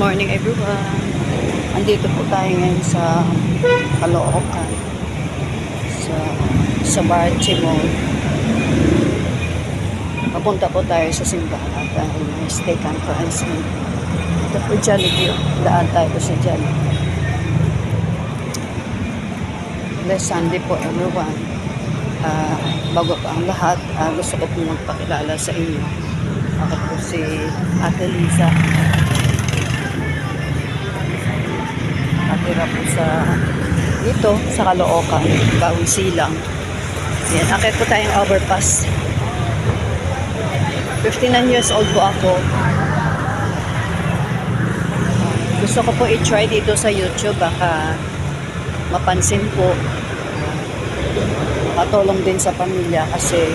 morning everyone. Andito po tayo ngayon sa Caloocan. Sa Barchi Mall. Papunta po tayo sa simbahan at may stay conference. Ito po Jollibee. Daan tayo sa Jollibee. Blessed Sunday po everyone. Bago pa ang lahat, gusto ko po magpakilala sa inyo. Ako po si Ate Liza. Nakatira po dito sa Caloocan, Bawang Silang. Yan, akit po tayong overpass. 59 years old po ako. Gusto ko po i-try dito sa YouTube, baka mapansin po. Makatulong din sa pamilya kasi